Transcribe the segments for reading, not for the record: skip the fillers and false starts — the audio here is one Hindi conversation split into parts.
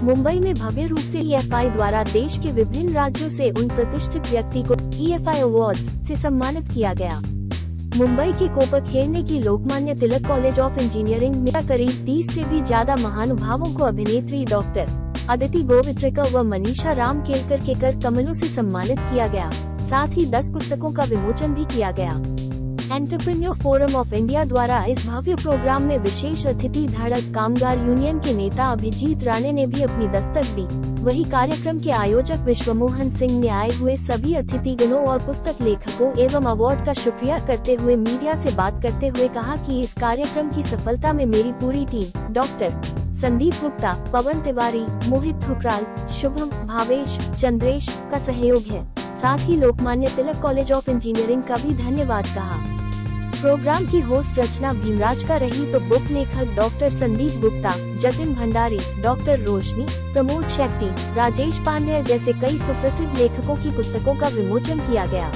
मुंबई में भव्य रूप से EFI द्वारा देश के विभिन्न राज्यों से उन प्रतिष्ठित व्यक्ति को EFI अवार्ड्स से सम्मानित किया गया। मुंबई के कोपरखैरणे की Lokmanya Tilak college of engineering में करीब 30 से भी ज्यादा महानुभावों को अभिनेत्री डॉक्टर अदिति गोवित्रिकर व मनीषा राम केलकर के कर कमलों से सम्मानित किया गया। साथ ही 10 पुस्तकों का विमोचन भी किया गया। एंटरप्रेन्योर फोरम ऑफ इंडिया द्वारा इस भव्य प्रोग्राम में विशेष अतिथि धड़क कामगार यूनियन के नेता अभिजीत राणे ने भी अपनी दस्तक दी। वही कार्यक्रम के आयोजक विश्वमोहन सिंह ने आए हुए सभी अतिथिगणों और पुस्तक लेखकों एवं अवार्ड का शुक्रिया करते हुए मीडिया से बात करते हुए कहा कि इस कार्यक्रम की सफलता में मेरी पूरी टीम डॉक्टर संदीप गुप्ता, पवन तिवारी, मोहित ठुकराल, शुभम, भावेश, चंद्रेश का सहयोग है। साथ ही Lokmanya Tilak college of engineering का भी धन्यवाद कहा। प्रोग्राम की होस्ट रचना भीमराज का रही तो बुक लेखक डॉक्टर संदीप गुप्ता, जतिन भंडारी, डॉक्टर रोशनी, प्रमोद शेट्टी, राजेश पांडे जैसे कई सुप्रसिद्ध लेखकों की पुस्तकों का विमोचन किया गया।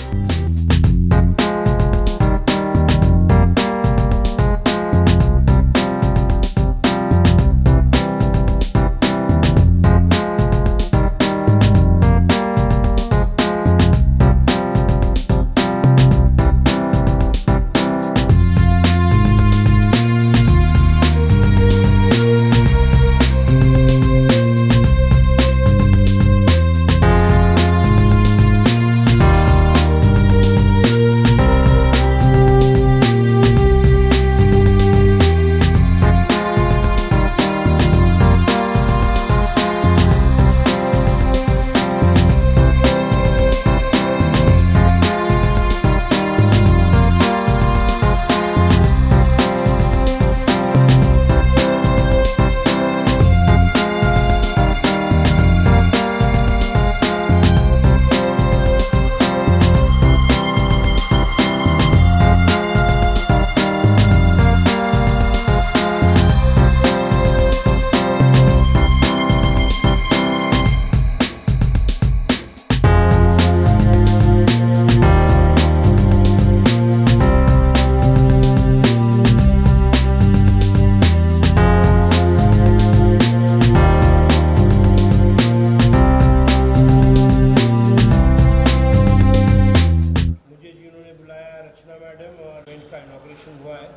का इनॉग्रेशन हुआ है।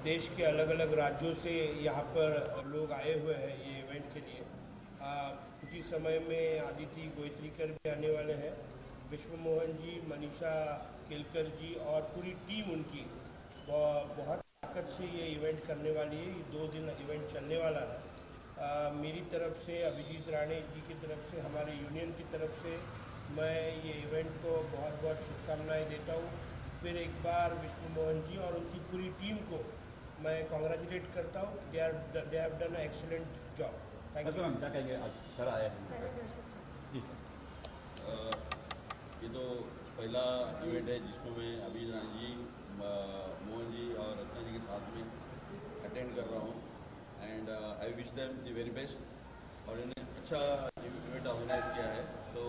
देश के अलग अलग राज्यों से यहाँ पर लोग आए हुए हैं ये इवेंट के लिए। कुछ ही समय में अदिति गोवित्रिकर भी आने वाले हैं। विश्वमोहन जी, मनीषा केलकर जी और पूरी टीम उनकी बहुत ताकत से ये इवेंट करने वाली है। ये 2 दिन इवेंट चलने वाला है। मेरी तरफ से, अभिजीत राणे जी की तरफ से, हमारे यूनियन की तरफ से मैं ये इवेंट को बहुत बहुत शुभकामनाएं देता हूँ। फिर एक बार विश्वमोहन जी और उनकी पूरी टीम को मैं कॉन्ग्रेचुलेट करता हूँ। दे have done a excellent job. Thank you. Ma'am क्या कहेंगे आज सर आए हैं? जी सर, ये तो पहला इवेंट है जिसको मैं अभिजीत राणे जी, मोहन जी और रत्ना जी के साथ में अटेंड कर रहा हूँ। And I wish them the very best. और इन्हें अच्छा इवेंट ऑर्गेनाइज किया है, तो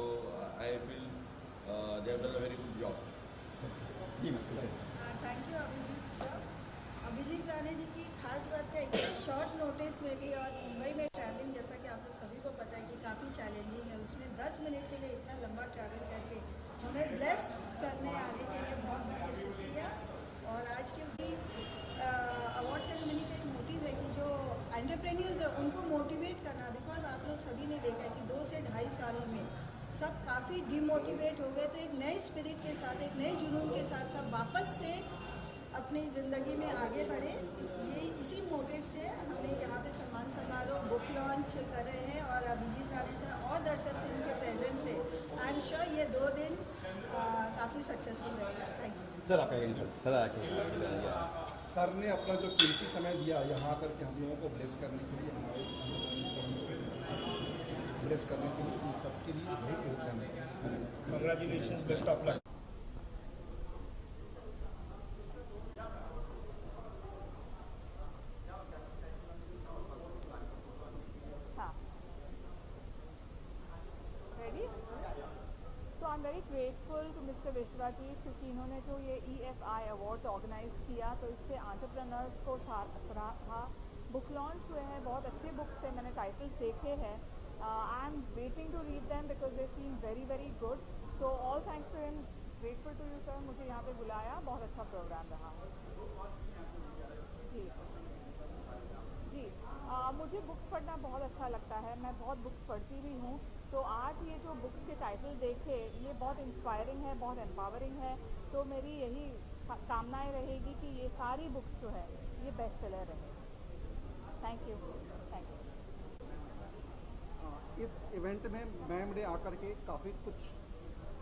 I feel they have done a very good job. जी ma'am. Thank you Abhijeet sir. Abhijeet Rane ji की खास बात है इतने शॉर्ट नोटिस में भी, और मुंबई में ट्रैवलिंग जैसा कि आप लोग सभी को पता है कि काफ़ी चैलेंजिंग है, उसमें 10 मिनट के लिए इतना लंबा ट्रैवल करके हमें ब्लेस करने आने के लिए बहुत बहुत शुक्रिया। और आज के भी अवार्ड सेरेमनी का एक मोटिव है कि जो एंटरप्रेन्योर्स है उनको मोटिवेट करना। बिकॉज आप लोग सभी ने देखा है कि 2 से ढाई सालों में सब काफ़ी डिमोटिवेट हो गए, तो एक नए स्पिरिट के साथ, एक नए जुनून के साथ सब वापस से अपनी ज़िंदगी में आगे बढ़े। इसलिए इसी मोटिव से हमने यहाँ पे सम्मान समारोह, बुक लॉन्च कर रहे हैं। और अभिजीत राणे से और दर्शक से उनके प्रेजेंस से आई एम श्योर ये 2 दिन काफ़ी सक्सेसफुल रहेगा। Thank you sir. आप कहेंगे सर? सर ने अपना जो कीमती समय दिया यहाँ आकर के हम लोगों को ब्लेस करने के लिए, हमारे ब्लेस करने के लिए, उन सबके लिए बहुत बहुत धन्यवाद। Congratulation, best of luck. I am very grateful to mister Vishwa ji, क्योंकि इन्होंने जो ये EFI अवार्ड्स ऑर्गेनाइज किया तो इससे एंटरप्रेन्योर्स को सराहा। बुक लॉन्च हुए हैं, बहुत अच्छे बुक्स थे, मैंने टाइटल्स देखे हैं। I'm waiting to read them because they seem very very good. So all thanks to him. Grateful to you sir. मुझे यहाँ पे बुलाया, बहुत अच्छा प्रोग्राम रहा। जी जी मुझे बुक्स पढ़ना बहुत अच्छा लगता है, मैं बहुत बुक्स पढ़ती भी हूँ। तो आज ये जो बुक्स के टाइटल देखे, ये बहुत इंस्पायरिंग है, बहुत एम्पावरिंग है। तो मेरी यही कामनाएं रहेगी कि ये सारी बुक्स जो है ये बेस्ट सेलर रहे। Thank you. इस इवेंट में मैम ने आकर के काफ़ी कुछ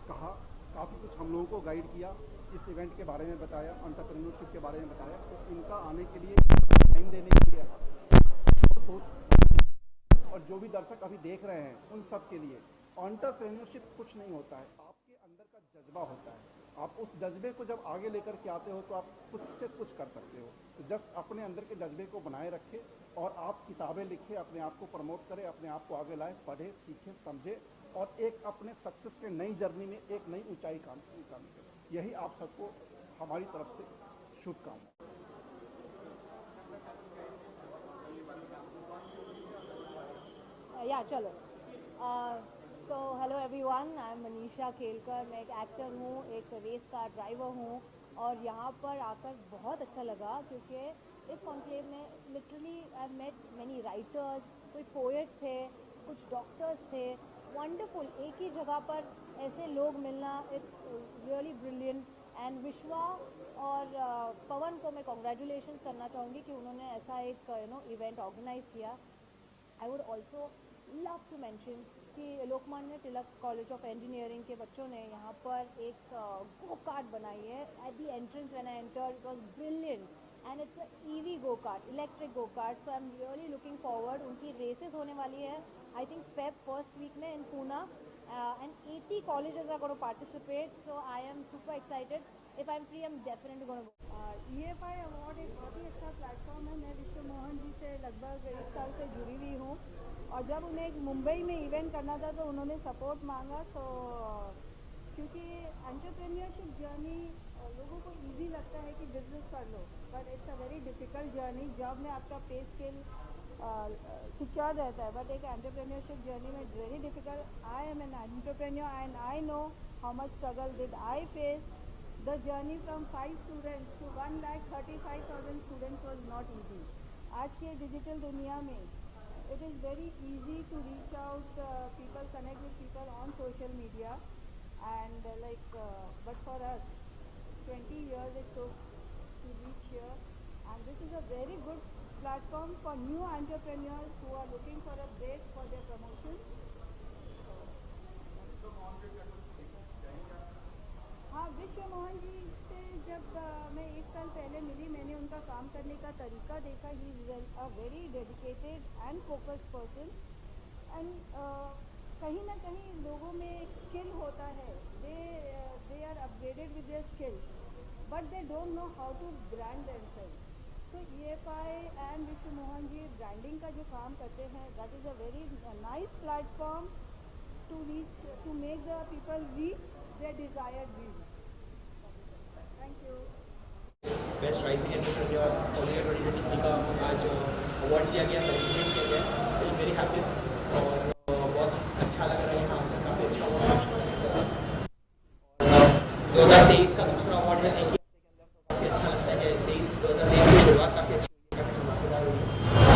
कहा, काफ़ी कुछ हम लोगों को गाइड किया, इस इवेंट के बारे में बताया, एंटरप्रेन्योरशिप के बारे में बताया। तो इनका आने के लिए टाइम देने के लिए और जो भी दर्शक अभी देख रहे हैं उन सब के लिए एंटरप्रेन्योरशिप कुछ नहीं होता है, आपके अंदर का जज्बा होता है। आप उस जज्बे को जब आगे लेकर के आते हो तो आप खुद से कुछ कर सकते हो। तो जस्ट अपने अंदर के जज्बे को बनाए रखें और आप किताबें लिखें, अपने आप को प्रमोट करें, अपने आप को आगे लाएं, पढ़ें, सीखें, समझें और एक अपने सक्सेस के नई जर्नी में एक नई ऊंचाई काम करें। यही आप सबको हमारी तरफ से शुभकामनाएं। या चलो। So hello everyone, I am Manisha खेलकर। मैं एक एक्टर हूँ, एक रेस कार ड्राइवर हूँ और यहाँ पर आकर बहुत अच्छा लगा क्योंकि इस कॉन्क्लेव में literally I met many writers, कोई पोएट थे, कुछ डॉक्टर्स थे। वंडरफुल, एक ही जगह पर ऐसे लोग मिलना, इट्स रियली ब्रिलियंट। एंड विश्वा और पवन को मैं कॉन्ग्रेचुलेशंस करना चाहूँगी कि उन्होंने ऐसा एक इवेंट ऑर्गेनाइज़ किया। I would also love to mention कि Lokmanya Tilak college of engineering के बच्चों ने यहाँ पर एक गो कार्ट बनाई है। At the entrance when I entered it was brilliant and it's a EV go kart, electric go kart. So I am really looking forward. उनकी रेसेस होने वाली है I think Feb first week में in Poona and 80 colleges are going to participate. So I am super excited. If I'm free, I'm definitely going to go. EFI award एक बहुत ही अच्छा प्लेटफॉर्म है। मैं विश्व मोहन जी से लगभग 1 साल से जुड़ी हुई हूँ और जब उन्हें मुंबई में इवेंट करना था तो उन्होंने सपोर्ट मांगा। सो क्योंकि एंटरप्रेन्योरशिप जर्नी लोगों को इजी लगता है कि बिजनेस कर लो, but it's a very difficult journey. Job में आपका पे स्केल सिक्योर रहता है, बट एक एंटरप्रेन्योरशिप जर्नी में it's very difficult. I am an entrepreneur and I know how much struggle did I face. The journey from 5 students to 1,35,000 students was not easy. आज के डिजिटल दुनिया में it is very easy to reach out, people connect with people on social media and but for us 20 years it took to reach here, and this is a very good platform for new entrepreneurs who are looking for a break for their promotions. हाँ, विश्व मोहन जी से जब मैं 1 साल पहले मिली, मैंने उनका काम करने का तरीका देखा। He is a very dedicated and focused person and कहीं ना कहीं लोगों में एक स्किल होता है, they are upgraded with their skills but they don't know how to brand themself. So EFI and Vishwa Mohan ji branding का जो काम करते हैं, that is a very nice platform to reach, to make the people reach their desired dreams. Thank you. Best rising entrepreneur for year 2023 का आज अवार्ड दिया गया, फेलिसिटेट किया गया। फील वेरी हैप्पी और बहुत अच्छा लग रहा है यहाँ आकर, काफ़ी अच्छा हुआ। 2023 का दूसरा अवार्ड है, देखिए काफ़ी अच्छा लगता है कि 2023 की शुरुआत काफ़ी अच्छी हुई, काफ़ी धमाकेदार हुई।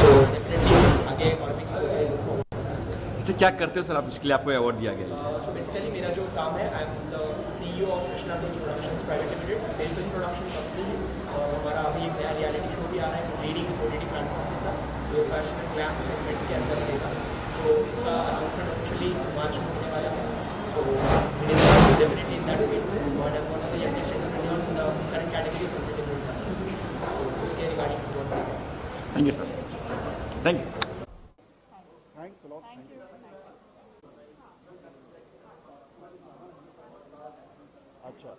सो डेफिनेटली आगे और भी चीज़ें। इससे क्या करते हो सर आप, इसके लिए आपको अवार्ड दिया गया? सो बेसिकली मेरा जो काम है, I am the CEO of Krishna films productions private limited. मेरी फिल्म प्रोडक्शन कंपनी है और हमारा अभी एक नया रियलिटी शो भी आ रहा है रीडिंग OTT प्लेटफॉर्म के साथ, जो फैशन एंड ग्लैम सेगमेंट के अंदर रहेगा। तो इसका अनाउंसमेंट ऑफिशियली मार्च में होने वाला है। So it is definitely in that field but I one of the youngest entrepreneurs in the current category of entertainment industry. तो उसके रिगार्डिंग बहुत बड़ी है। Thank you sir, thank you. Thanks a lot. Thank you. अच्छा,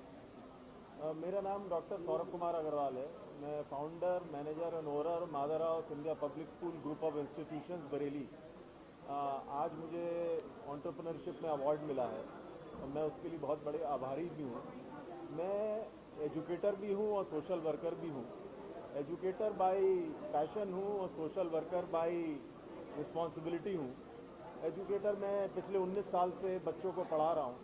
मेरा नाम डॉक्टर सौरभ कुमार अग्रवाल है। मैं founder, manager and owner Madhav Rao Scindia public school group of institutions Bareilly. आज मुझे एंटरप्रेन्योरशिप में अवार्ड मिला है और मैं उसके लिए बहुत बड़े आभारी भी हूँ। मैं एजुकेटर भी हूँ और सोशल वर्कर भी हूँ। एजुकेटर बाय पैशन हूँ और सोशल वर्कर बाय रिस्पॉन्सिबिलिटी हूँ। एजुकेटर मैं पिछले 19 साल से बच्चों को पढ़ा रहा हूँ,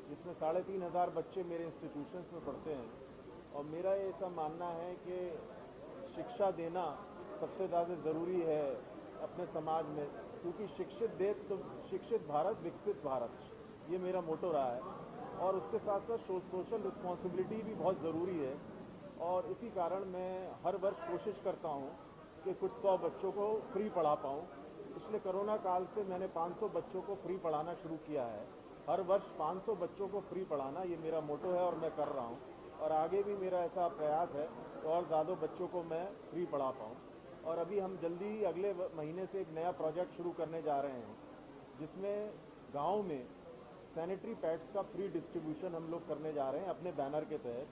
जिसमें 3,500 बच्चे मेरे इंस्टीट्यूशंस में पढ़ते हैं। और मेरा ये ऐसा मानना है कि शिक्षा देना सबसे ज़्यादा ज़रूरी है अपने समाज में, क्योंकि शिक्षित देश तो शिक्षित भारत विकसित भारत, ये मेरा मोटो रहा है। और उसके साथ साथ सोशल रिस्पॉन्सिबिलिटी भी बहुत ज़रूरी है। और इसी कारण मैं हर वर्ष कोशिश करता हूँ कि कुछ 100 बच्चों को फ्री पढ़ा पाऊँ। पिछले कोरोना काल से मैंने 500 बच्चों को फ्री पढ़ाना शुरू किया है। हर वर्ष 500 बच्चों को फ्री पढ़ाना ये मेरा मोटो है और मैं कर रहा हूँ, और आगे भी मेरा ऐसा प्रयास है कि और ज़्यादा बच्चों को मैं फ्री पढ़ा पाऊँ। और अभी हम जल्दी अगले महीने से एक नया प्रोजेक्ट शुरू करने जा रहे हैं, जिसमें गाँव में सैनिटरी पैड्स का फ्री डिस्ट्रीब्यूशन हम लोग करने जा रहे हैं अपने बैनर के तहत,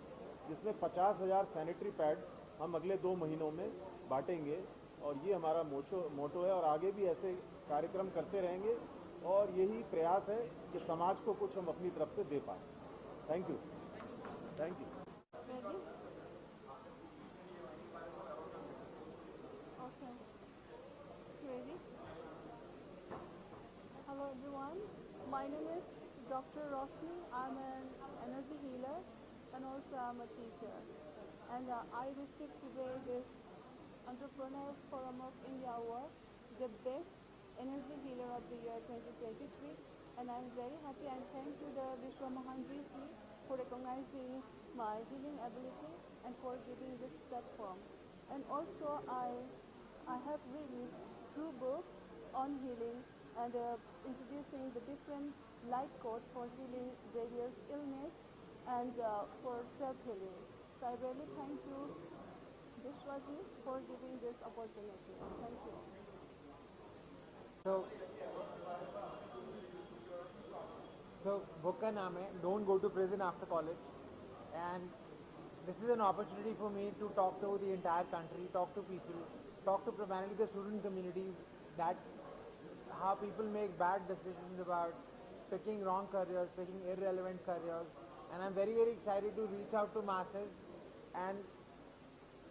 जिसमें 50,000 सैनिटरी पैड्स हम अगले 2 महीनों में बांटेंगे। और ये हमारा मोटो है, और आगे भी ऐसे कार्यक्रम करते रहेंगे, और यही प्रयास है कि समाज को कुछ हम अपनी तरफ से दे पाएँ। Thank you. Thank you. Okay. Ready? Hello everyone. My name is Dr. Roshni. I'm an energy healer and also I'm a teacher. And I received today this Entrepreneur Forum of India Award, the best energy healer of the year 2023. And I'm very happy and thank you the Vishwa Mohanji Ji for recognizing my healing ability and for giving this platform. And also I have released 2 books on healing and introducing the different light codes for healing various illness and for self-healing. So I really thank you, Vishwaji, for giving this opportunity. Thank you. So book का नाम है Don't Go to Prison After College, and this is an opportunity for me to talk to the entire country, talk to people, talk to primarily the student community, that how people make bad decisions about picking wrong careers, picking irrelevant careers. And I'm very, very excited to reach out to masses and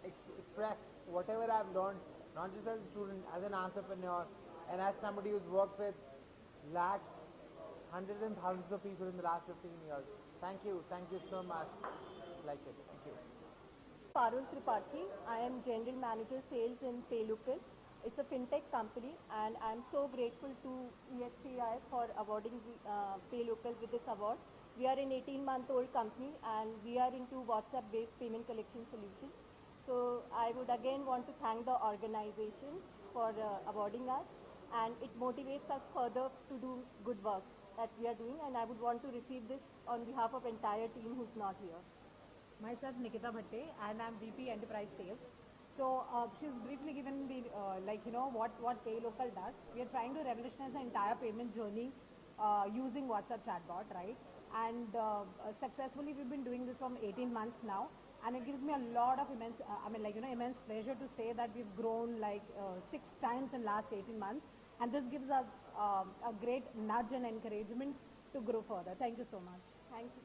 express whatever I've learned, not just as a student, as an entrepreneur, and as somebody who's worked with lakhs, hundreds and thousands of people in the last 15 years. Thank you so much. Like it. Thank you. Parul Tripathi. I am General Manager Sales in PayLocal. It's a fintech company, and I'm so grateful to EFCI for awarding PayLocal with this award. We are an 18-month-old company, and we are into WhatsApp-based payment collection solutions. So I would again want to thank the organization for awarding us, and it motivates us further to do good work that we are doing, and I would want to receive this on behalf of entire team who's not here. Myself Nikita Bhatte, and I'm VP Enterprise Sales. So she's briefly given the what PayLocal does. We are trying to revolutionize the entire payment journey using WhatsApp chatbot, right? And successfully we've been doing this from 18 months now, and it gives me a lot of immense pleasure to say that we've grown like 6 times in last 18 months, and this gives us a great nudge and encouragement to grow further. Thank you so much. Thank you.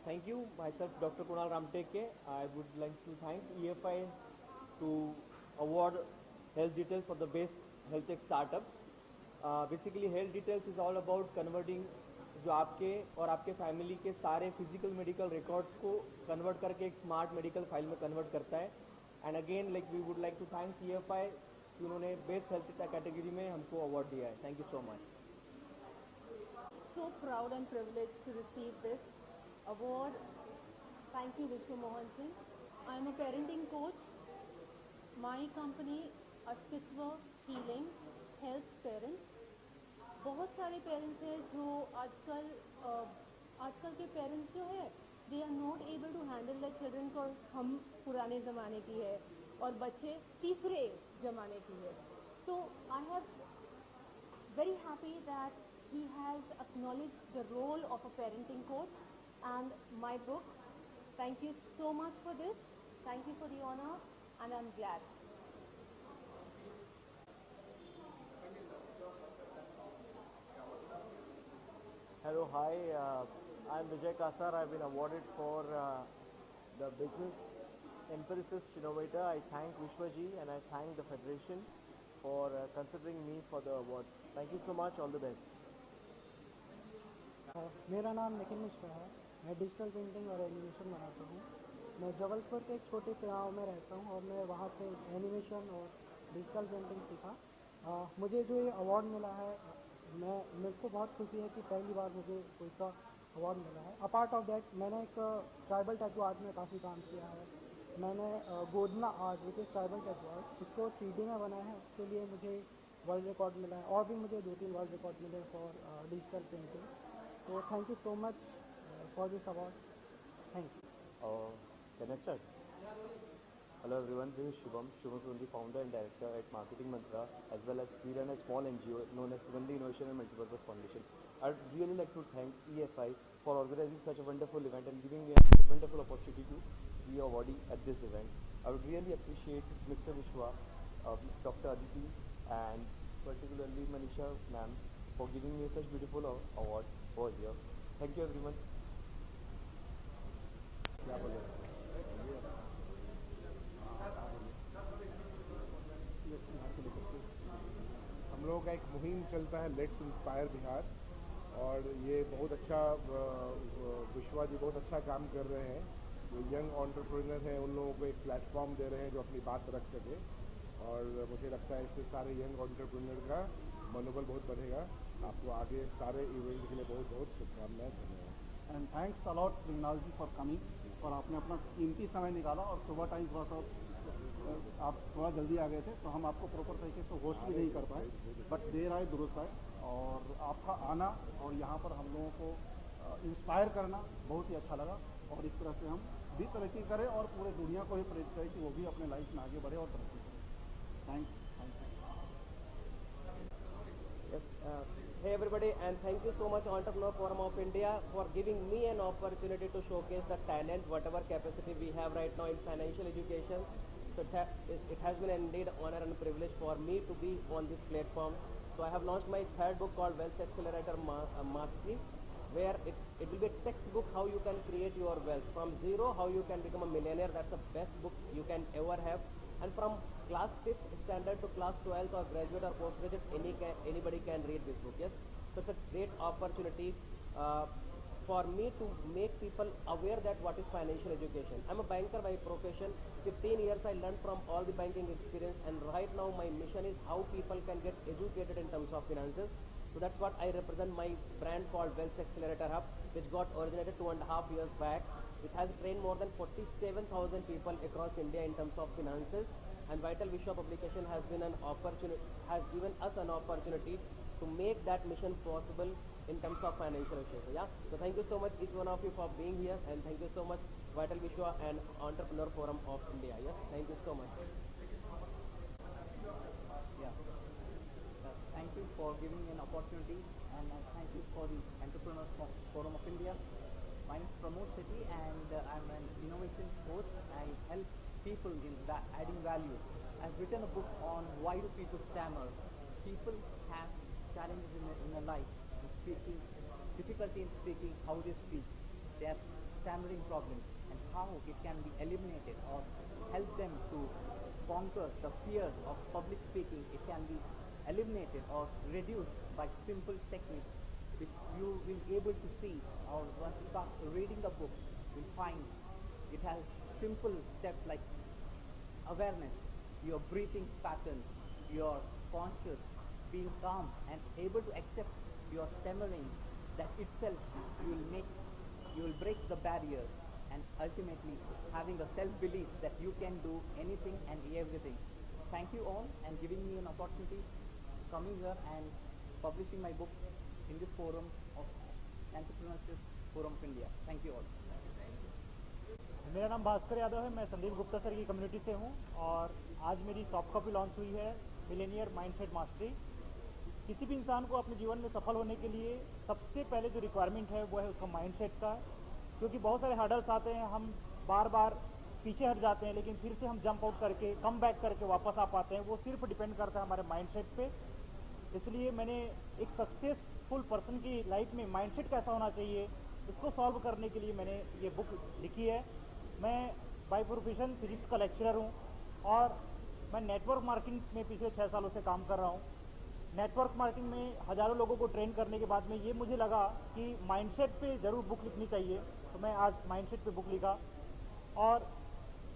Thank you. Myself, Dr. Kunal Ramteke. I would like to thank EFI to award Health Details for the best health tech startup. Basically, Health Details is all about converting जो आपके और आपके फैमिली के सारे फिजिकल मेडिकल रिकॉर्ड्स को कन्वर्ट करके एक स्मार्ट मेडिकल फाइल में कन्वर्ट करता है. And again like we would like to thanks EFI कि उन्होंने बेस्ट हेल्थ कैटेगरी में हमको अवार्ड दिया है. Thank you so much. So proud and privileged to receive this award. Thank you, Vishnu Mohan Singh. I am a parenting coach. My company, Astitva Healing, helps parents. बहुत सारे पेरेंट्स हैं जो आजकल के पेरेंट्स जो है they are not able to handle the children को. हम पुराने ज़माने की है और बच्चे तीसरे ज़माने की है. तो I have very happy that he has acknowledged the role of a parenting coach and my book. Thank you so much for this. Thank you for the honor, and I'm glad. Hello, hi. I'm Vijay Kasar. I've been awarded for the Business Empiricist Innovator. I thank Vishwaji and I thank the Federation for considering me for the awards. Thank you so much. All the best. मेरा नाम निखिल मिश्रा है। मैं डिजिटल पेंटिंग और एनिमेशन बनाता हूँ। मैं जबलपुर के एक छोटे से गाँव में रहता हूँ और मैं वहाँ से एनिमेशन और डिजिटल पेंटिंग सीखा। मुझे जो ये अवार्ड मिला है, मेरे को बहुत खुशी है कि पहली बार मुझे कोई सा अवार्ड मिला है। अपार्ट ऑफ दैट मैंने एक ट्राइबल टैटू आर्ट में काफ़ी काम किया है। मैंने Godna art which is tribal tattoo art, उसको 3D में बनाया है। उसके लिए मुझे वर्ल्ड रिकॉर्ड मिला है और भी मुझे 2-3 वर्ल्ड रिकॉर्ड मिले फॉर डिजिटल पेंटिंग। तो thank you so much for this award. Thank you. Can I start? Hello everyone, this is Shubham Sundi, founder and director at Marketing Mantra, as well as we run a small NGO known as Sugandhi Innovation and Multipurpose Foundation. I'd really like to thank EFI for organizing such a wonderful event and giving me a wonderful opportunity to be awardee at this event. I would really appreciate Mr. Vishwa, Dr. Aditi and particularly Manisha ma'am for giving me such beautiful award over here. Thank you everyone. हम लोगों का एक मुहिम चलता है लेट्स इंस्पायर बिहार, और ये बहुत अच्छा विश्वा जी बहुत अच्छा काम कर रहे हैं। जो यंग एंटरप्रेन्योर हैं उन लोगों को एक प्लेटफॉर्म दे रहे हैं जो अपनी बात रख सके, और मुझे लगता है इससे सारे यंग एंटरप्रेन्योर का मनोबल बहुत बढ़ेगा। आपको आगे सारे इवेंट के लिए बहुत बहुत शुभकामनाएं। धन्यवाद। And thanks a lot Mrinal ji for coming, और आपने अपना कीमती समय निकाला और सुबह टाइम थोड़ा सा आप थोड़ा जल्दी आ गए थे तो हम आपको प्रॉपर तरीके से होस्ट भी नहीं कर पाए, बट देर आए दुरुस्त आए। और आपका आना और यहाँ पर हम लोगों को इंस्पायर करना बहुत ही अच्छा लगा, और इस तरह से हम भी तरक्की करें और पूरे दुनिया को भी प्रेरित करें कि वो भी अपने लाइफ में आगे बढ़े और तरक्की करें। Thank you. Yes, hey everybody, and thank you so much Entrepreneur Forum of India for giving me an opportunity to showcase the talent, whatever capacity we have right now in financial education. So it has been indeed honor and privilege for me to be on this platform. So I have launched my third book called Wealth Accelerator Mastery, where it will be a textbook how you can create your wealth from zero, how you can become a millionaire. That's the best book you can ever have. And from class 5th standard to class 12th or graduate or postgraduate, anybody can read this book. Yes, so it's a great opportunity for me to make people aware that what is financial education. I'm a banker by profession. 15 years I learned from all the banking experience, and right now my mission is how people can get educated in terms of finances. So that's what I represent my brand called Wealth Accelerator Hub, which got originated 2.5 years back. It has trained more than 47,000 people across India in terms of finances, and Vital Vishwa publication has given us an opportunity to make that mission possible in terms of financial education. Yeah, so thank you so much each one of you for being here, and thank you so much Vital Vishwa and Entrepreneur Forum of India. Yes, thank you so much. Thank you for giving me an opportunity, and thank you for the Entrepreneurs Forum of India. My name is Pramod Shetty, and I'm an innovation coach. I help people in adding value. I've written a book on why do people stammer. People have challenges in their life, in speaking, difficulty in speaking, how they speak. They have stammering problem, and how it can be eliminated or help them to conquer the fear of public speaking. It can be eliminated or reduced by simple techniques which you will be able to see, or once you start reading the book you'll find it has simple steps like awareness, your breathing pattern, your conscious, being calm and able to accept your stammering. That itself you will break the barrier, and ultimately having a self-belief that you can do anything and everything. Thank you all and giving me an opportunity coming here and publishing my book in this forum of Entrepreneurship Forum of India. Thank you all. मेरा नाम भास्कर यादव है। मैं संदीप गुप्ता सर की कम्युनिटी से हूँ, और आज मेरी सॉफ्ट कॉपी लॉन्च हुई है मिलेनियर माइंडसेट मास्टरी। किसी भी इंसान को अपने जीवन में सफल होने के लिए सबसे पहले जो रिक्वायरमेंट है वो है उसका माइंडसेट का, क्योंकि बहुत सारे हर्डल्स आते हैं, हम बार बार पीछे हट जाते हैं, लेकिन फिर से हम जंप आउट करके कम बैक करके वापस आ पाते हैं। वो सिर्फ डिपेंड करता है हमारे माइंडसेट पे। इसलिए मैंने एक सक्सेसफुल पर्सन की लाइफ में माइंडसेट कैसा होना चाहिए इसको सॉल्व करने के लिए मैंने ये बुक लिखी है। मैं बाय प्रोफेशन फिजिक्स का लेक्चरर हूँ, और मैं नेटवर्क मार्केटिंग में पिछले 6 सालों से काम कर रहा हूँ। नेटवर्क मार्केटिंग में हज़ारों लोगों को ट्रेन करने के बाद में ये मुझे लगा कि माइंडसेट पे ज़रूर बुक लिखनी चाहिए, तो मैं आज माइंडसेट पे बुक लिखा। और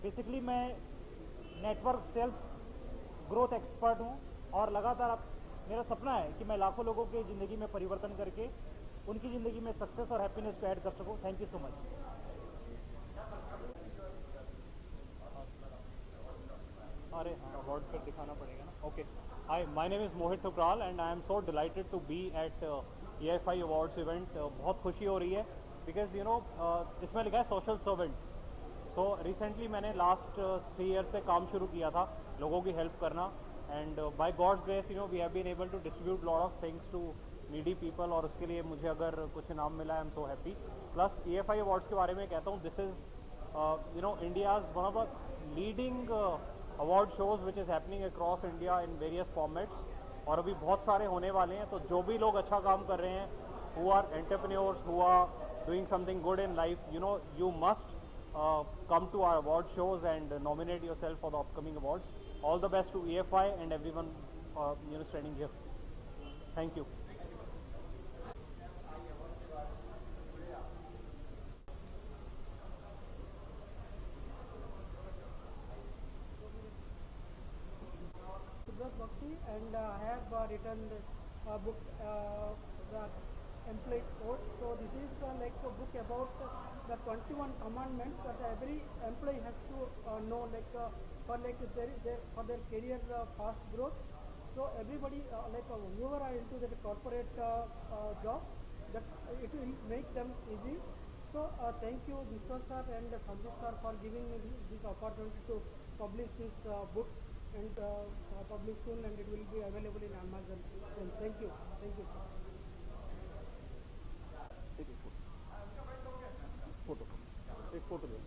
बेसिकली मैं नेटवर्क सेल्स ग्रोथ एक्सपर्ट हूँ और लगातार मेरा सपना है कि मैं लाखों लोगों की ज़िंदगी में परिवर्तन करके उनकी ज़िंदगी में सक्सेस और हैप्पीनेस को ऐड कर सकूँ। Thank you so much. अरे हाँ, अवार्ड फिर दिखाना पड़ेगा ना। Okay, hi, my name is Mohit Thukral and I am so delighted to be at EFI awards event. बहुत खुशी हो रही है बिकॉज इसमें लिखा है सोशल सर्वेंट। सो रिसेंटली मैंने लास्ट 3 ईयर से काम शुरू किया था, लोगों की हेल्प करना, and by God's grace we have been able to distribute lot of things to needy people, और उसके लिए मुझे अगर कुछ इनाम मिला है, I am so happy. Plus EFI awards के बारे में कहता हूँ, this is India's one of the leading award shows which is happening across India in various formats, और अभी बहुत सारे होने वाले हैं। तो जो भी लोग अच्छा काम कर रहे हैं, who are entrepreneurs, who are doing something good in life, you must come to our award shows and nominate yourself for the upcoming awards. All the best to EFI and everyone standing here. Thank you. Subrat Bakshi, and I have written a book, The Employee Code. So this is like a book about the 21 commandments that every employee has to know, for their career fast growth. So everybody whoever are into the corporate job, that it will make them easy. So thank you Vishwas sir and Sandeep sir for giving me this opportunity to publish this book, and publish soon, and it will be available in Amazon soon. Thank you sir. एक फोटो ले।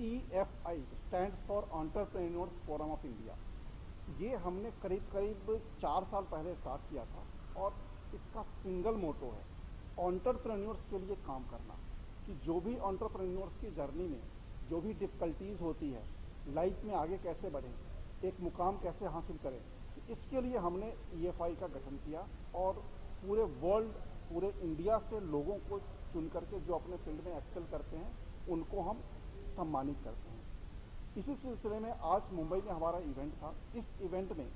EFI stands for entrepreneurs forum of India. ये हमने करीब 4 साल पहले स्टार्ट किया था, और इसका सिंगल मोटो है एंटरप्रेन्योर्स के लिए काम करना, कि जो भी एंटरप्रेन्योर्स की जर्नी में जो भी डिफ़िकल्टीज़ होती है, लाइफ में आगे कैसे बढ़ें, एक मुकाम कैसे हासिल करें, इसके लिए हमने EFI का गठन किया, और पूरे वर्ल्ड, पूरे इंडिया से लोगों को चुन करके जो अपने फील्ड में एक्सेल करते हैं उनको हम सम्मानित करते हैं। इसी सिलसिले में आज मुंबई में हमारा इवेंट था। इस इवेंट में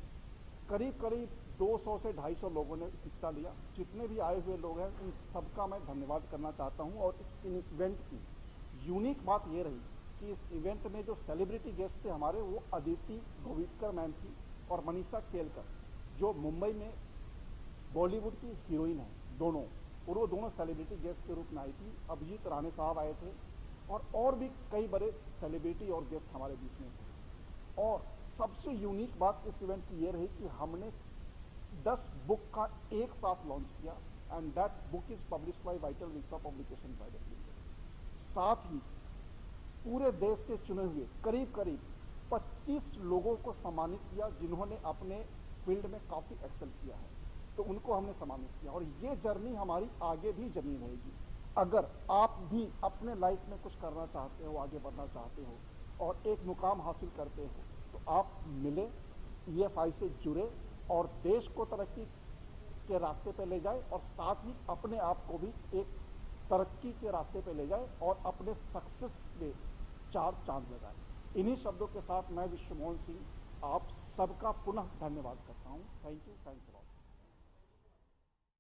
करीब 200 से 250 लोगों ने हिस्सा लिया। जितने भी आए हुए लोग हैं उन सबका मैं धन्यवाद करना चाहता हूं। और इस इवेंट की यूनिक बात ये रही कि इस इवेंट में जो सेलिब्रिटी गेस्ट थे हमारे, वो अदिति गोवित्कर मैम थी और मनीषा केलकर, जो मुंबई में बॉलीवुड की हीरोइन है दोनों, और वो दोनों सेलिब्रिटी गेस्ट के रूप में आई थी। अभिजीत राणे साहब आए थे, और भी कई बड़े सेलिब्रिटी और गेस्ट हमारे बीच में थे। और सबसे यूनिक बात इस इवेंट की ये रही कि हमने 10 बुक का एक साथ लॉन्च किया, and that book is published by vital विश्वा पब्लिकेशन प्राइवेट लिमिटेड। साथ ही पूरे देश से चुने हुए करीब 25 लोगों को सम्मानित किया, जिन्होंने अपने फील्ड में काफ़ी एक्सेल किया है, तो उनको हमने सम्मानित किया। और ये जर्नी हमारी आगे भी जर्नी रहेगी। अगर आप भी अपने लाइफ में कुछ करना चाहते हो, आगे बढ़ना चाहते हो और एक मुकाम हासिल करते हो, तो आप मिले, EFI से जुड़े और देश को तरक्की के रास्ते पे ले जाए, और साथ ही अपने आप को भी एक तरक्की के रास्ते पे ले जाए और अपने सक्सेस पे 4 चांद लगाए। इन्हीं शब्दों के साथ मैं विश्वमोहन सिंह आप सबका पुनः धन्यवाद करता हूँ। Thank you, thanks a lot.